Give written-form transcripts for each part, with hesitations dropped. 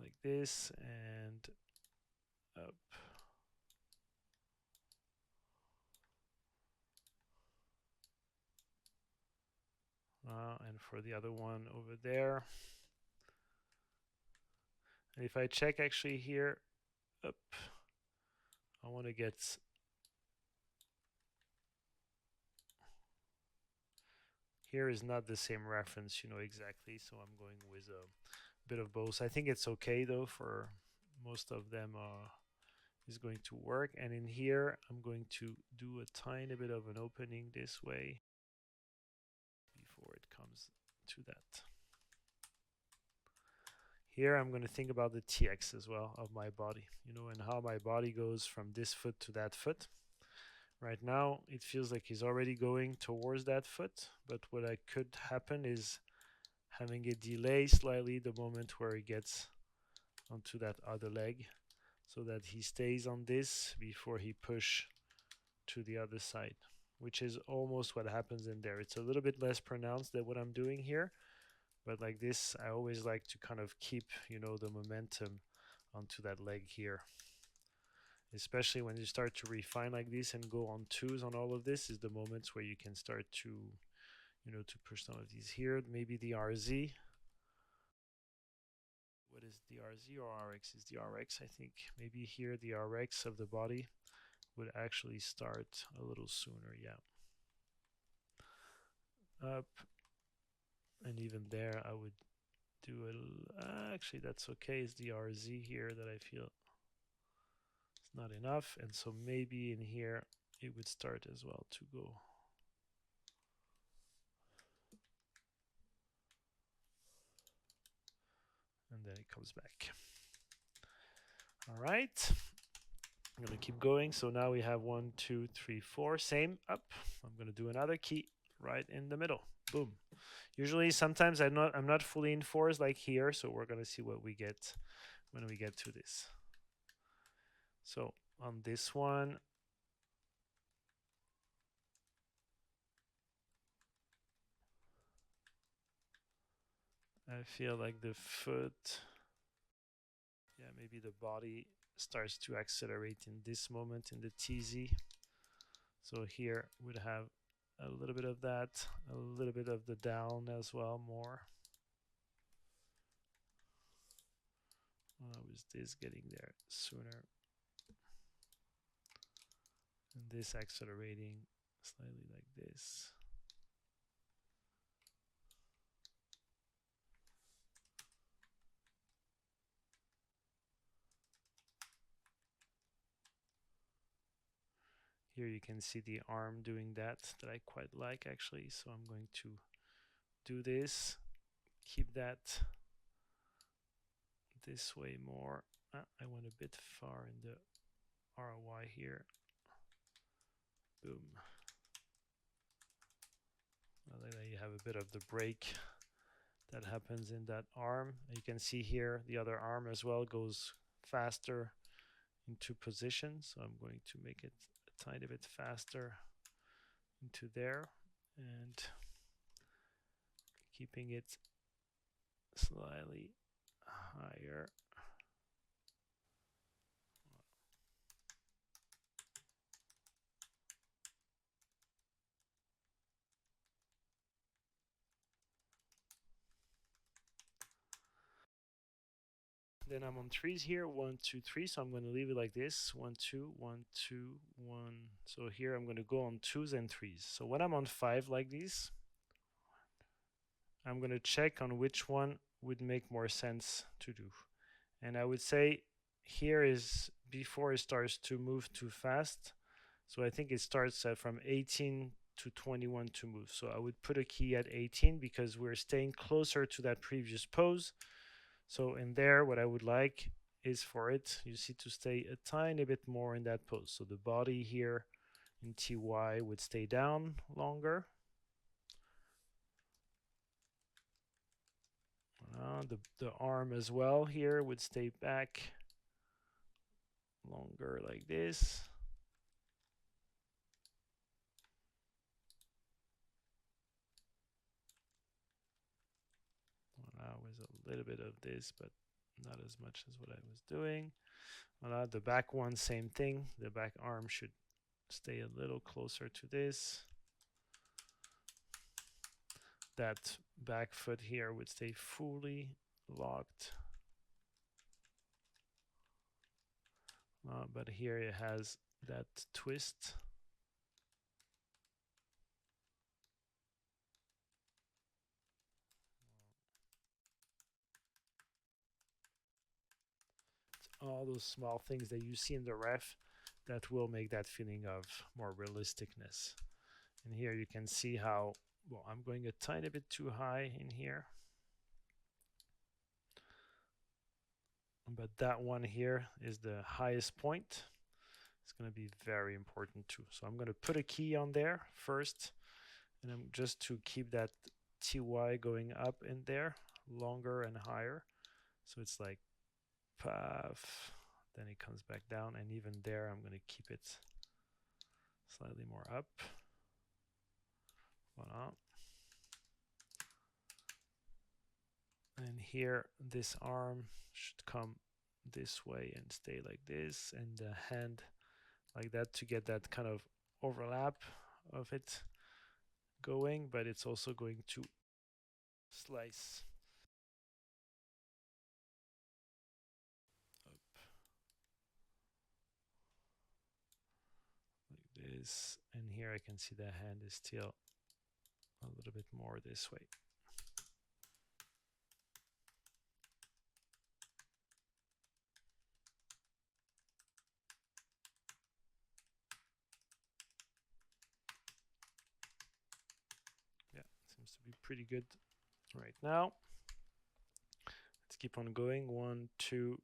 like this and up. And for the other one over there. And if I check actually here, up, I want to get here is not the same reference, exactly. So I'm going with a bit of both. I think it's okay though for most of them is going to work. And in here, I'm going to do a tiny bit of an opening this way before it comes to that. Here, I'm going to think about the TX as well of my body, and how my body goes from this foot to that foot. Right now, it feels like he's already going towards that foot, but what I could happen is having a delay slightly the moment where he gets onto that other leg so that he stays on this before he push to the other side, which is almost what happens in there. It's a little bit less pronounced than what I'm doing here, but like this, I always like to kind of keep, the momentum onto that leg here. Especially when you start to refine like this and go on twos on all of this is the moments where you can start to, to push some of these here. Maybe the RZ. What is the RZ or RX? Is the RX, I think. Maybe here the RX of the body would actually start a little sooner, yeah. Up, and even there I would do a, actually that's okay, it's the RZ here that I feel it's not enough, and so maybe in here it would start as well to go. And then it comes back. All right, I'm gonna keep going. So now we have 1, 2, 3, 4, same up. I'm gonna do another key right in the middle. Boom. Usually, sometimes I'm not fully in fours like here, so we're gonna see what we get when we get to this. So on this one, I feel like the foot, yeah, maybe the body starts to accelerate in this moment in the TZ. So here we'd have a little bit of that, a little bit of the down as well, more. How is this getting there sooner? And this accelerating slightly like this. Here you can see the arm doing that I quite like actually. So I'm going to do this, keep that this way more. I went a bit far in the ROI here. Boom. You have a bit of the break that happens in that arm. You can see here the other arm as well goes faster into position. So I'm going to make it a tiny bit faster into there and keeping it slightly higher. Then I'm on threes here, 1, 2, 3. So I'm going to leave it like this, 1, 2, 1, 2, 1. So here I'm going to go on twos and threes. So when I'm on 5 like this, I'm going to check on which one would make more sense to do. And I would say here is before it starts to move too fast. So I think it starts from 18 to 21 to move. So I would put a key at 18 because we're staying closer to that previous pose. So in there, what I would like is for it, you see, to stay a tiny bit more in that pose. So the body here in TY would stay down longer. The arm as well here would stay back longer like this. With a little bit of this, but not as much as what I was doing. Voilà, the back one, same thing. The back arm should stay a little closer to this. That back foot here would stay fully locked. But here it has that twist. All those small things that you see in the ref that will make that feeling of more realisticness. And here you can see how, well, I'm going a tiny bit too high in here. But that one here is the highest point. It's going to be very important too. So I'm going to put a key on there first, and I'm just to keep that TY going up in there, longer and higher. So it's like puff, then it comes back down, and even there I'm going to keep it slightly more up. Voilà. And here this arm should come this way and stay like this, and the hand like that to get that kind of overlap of it going, but it's also going to slice up like this, and here I can see the hand is still a little bit more this way. Yeah, seems to be pretty good right now. Let's keep on going. 1, 2,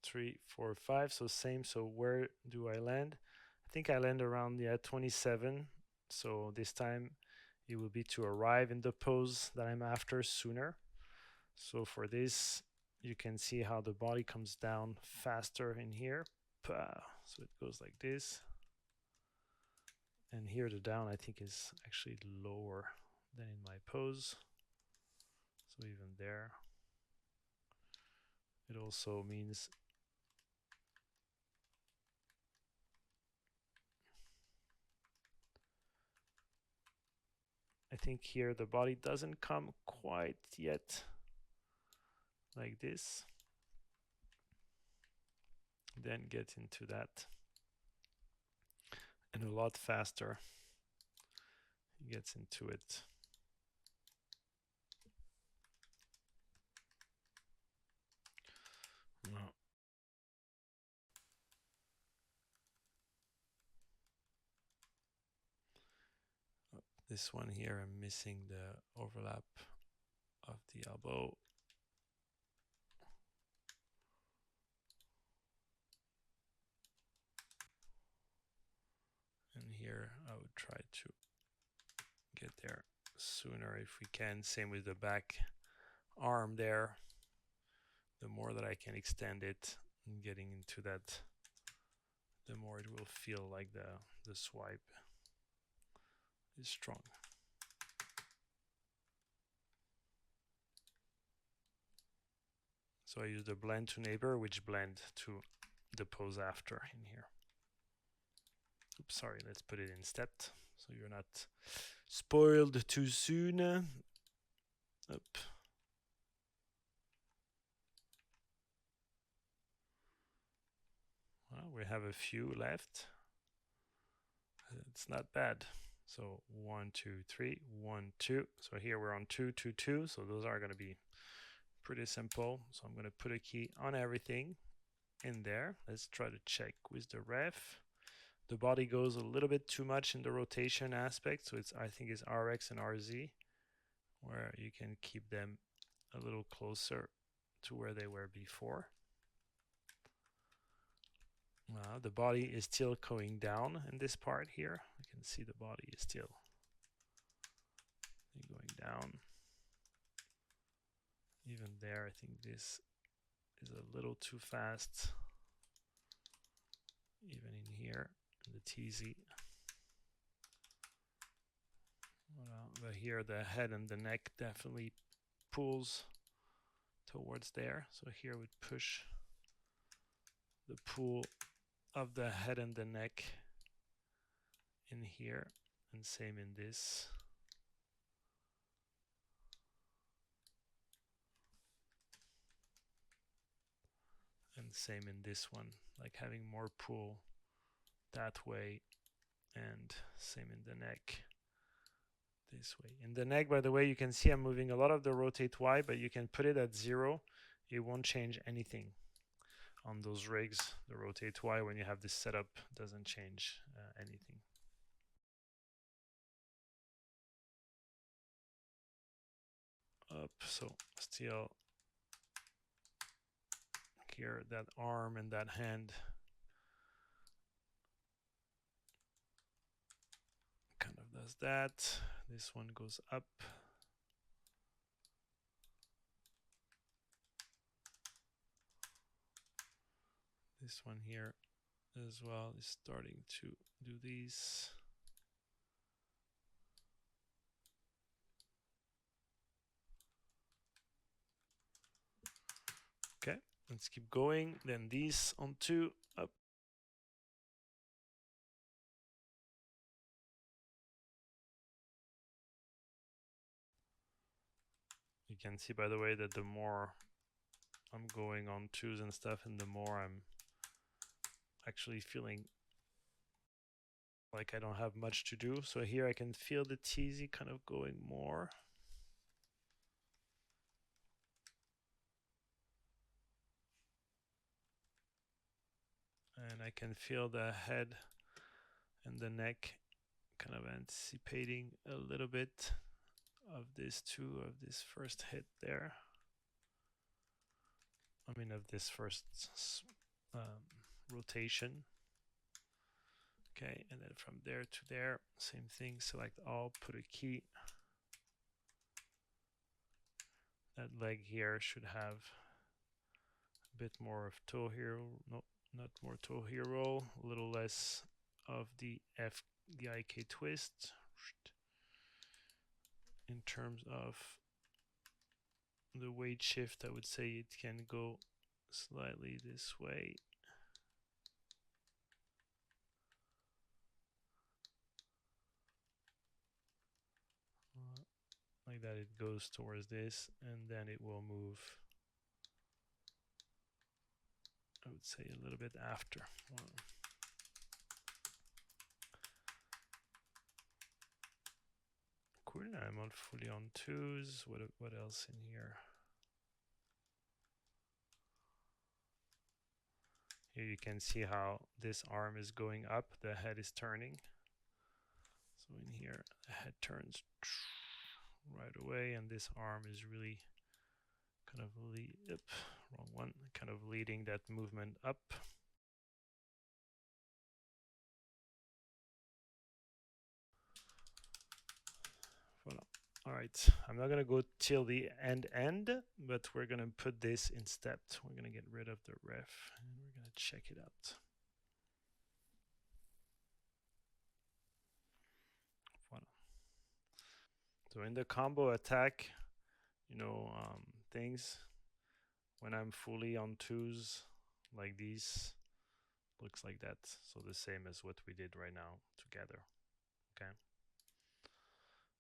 3, 4, 5. So same. So where do I land? I think I land around 27. So this time it will be to arrive in the pose that I'm after sooner. So for this, you can see how the body comes down faster in here. So it goes like this. And here the down I think is actually lower than in my pose. So even there. It also means I think here the body doesn't come quite yet like this. Then get into that. And a lot faster he gets into it. No. This one here, I'm missing the overlap of the elbow. And here I would try to get there sooner if we can. Same with the back arm there. The more that I can extend it and getting into that, the more it will feel like the swipe is strong. So I use the blend to neighbor, which blend to the pose after in here. Oops, sorry, let's put it in step so you're not spoiled too soon. Up. Well, we have a few left. It's not bad. So 1, 2, 3, 1, 2. So here we're on 2, 2, 2. So those are going to be pretty simple. So I'm going to put a key on everything in there. Let's try to check with the ref. The body goes a little bit too much in the rotation aspect. So it's, I think it's RX and RZ, where you can keep them a little closer to where they were before. The body is still going down in this part here. You can see the body is still going down. Even there, I think this is a little too fast. Even in here, in the TZ. But here the head and the neck definitely pulls towards there. So here we push the pull of the head and the neck in here, and same in this. And same in this one, like having more pull that way, and same in the neck this way. In the neck, by the way, you can see I'm moving a lot of the rotate Y, but you can put it at 0. It won't change anything on those rigs. The rotate Y, when you have this setup, doesn't change anything. Up, so still here, that arm and that hand kind of does that. This one goes up. This one here as well is starting to do these. Okay, let's keep going. Then these on 2, up. You can see, by the way, that the more I'm going on 2s and stuff, and the more I'm actually feeling like I don't have much to do. So here I can feel the TZ kind of going more. And I can feel the head and the neck kind of anticipating a little bit of this too, of this first hit there. I mean, of this first rotation. Okay, and then from there to there, same thing, select all, put a key. That leg here should have a bit more of toe here, no, not more toe here roll, a little less of the IK twist. In terms of the weight shift, I would say it can go slightly this way. Like that, it goes towards this, and then it will move, I would say, a little bit after. Cool, I'm on fully on 2s. What else in here? Here you can see how this arm is going up, the head is turning. So in here, the head turns right away, and this arm is really kind of wrong one, kind of leading that movement up. Voilà. All right, I'm not gonna go till the end, but we're gonna put this in stepped. We're gonna get rid of the ref, and we're gonna check it out. Voilà. So in the combo attack, you know, things, when I'm fully on 2s like these, looks like that. So the same as what we did right now together. Okay.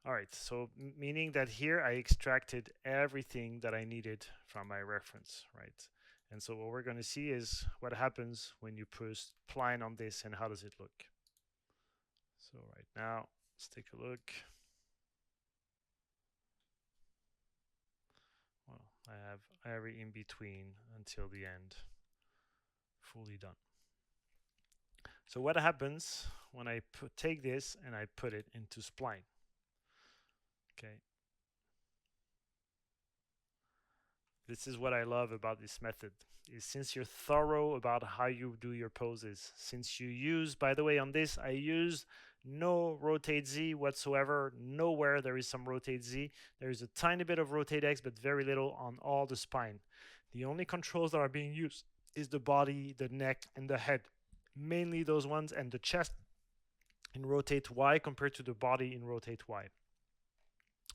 All right, so meaning that here I extracted everything that I needed from my reference, right? And so what we're going to see is what happens when you push spline on this, and how does it look. So right now, let's take a look. Well, I have every in between until the end fully done. So what happens when I take this and I put it into spline? Okay. This is what I love about this method, is since you're thorough about how you do your poses, since you use, by the way, on this, I use no rotate Z whatsoever. Nowhere there is some rotate Z. There is a tiny bit of rotate X, but very little on all the spine. The only controls that are being used is the body, the neck, and the head. Mainly those ones, and the chest in rotate Y compared to the body in rotate Y.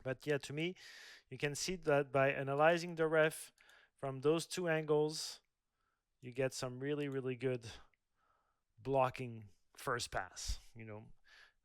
But yeah, to me, you can see that by analyzing the ref, from those two angles, you get some really, really good blocking first pass, you know.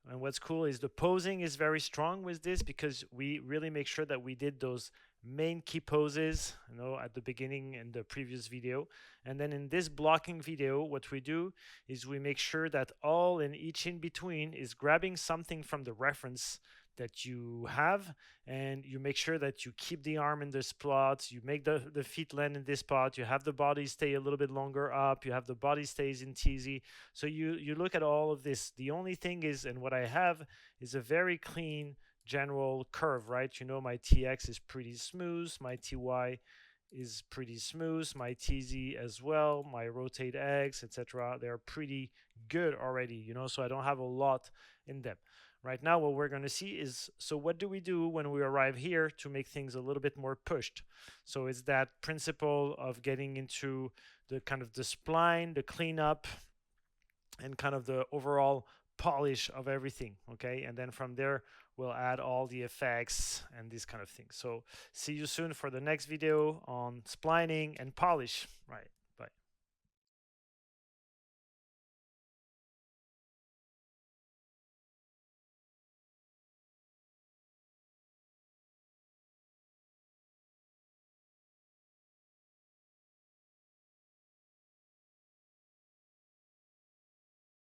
And what's cool is the posing is very strong with this because we really make sure that we did those main key poses, you know, at the beginning in the previous video. And then in this blocking video, what we do is we make sure that all and each in between is grabbing something from the reference that you have, and you make sure that you keep the arm in this spot, you make the feet land in this spot, you have the body stay a little bit longer up, you have the body stays in TZ. So you look at all of this. The only thing is, and what I have is a very clean general curve, right? You know, my TX is pretty smooth, my TY is pretty smooth, my TZ as well, my rotate X, etc. They're pretty good already, you know, so I don't have a lot in them. Right now, what we're going to see is, so what do we do when we arrive here to make things a little bit more pushed? So it's that principle of getting into the kind of the spline, the cleanup, and kind of the overall polish of everything. Okay, and then from there we'll add all the effects and these kind of things. So see you soon for the next video on splining and polish. Right.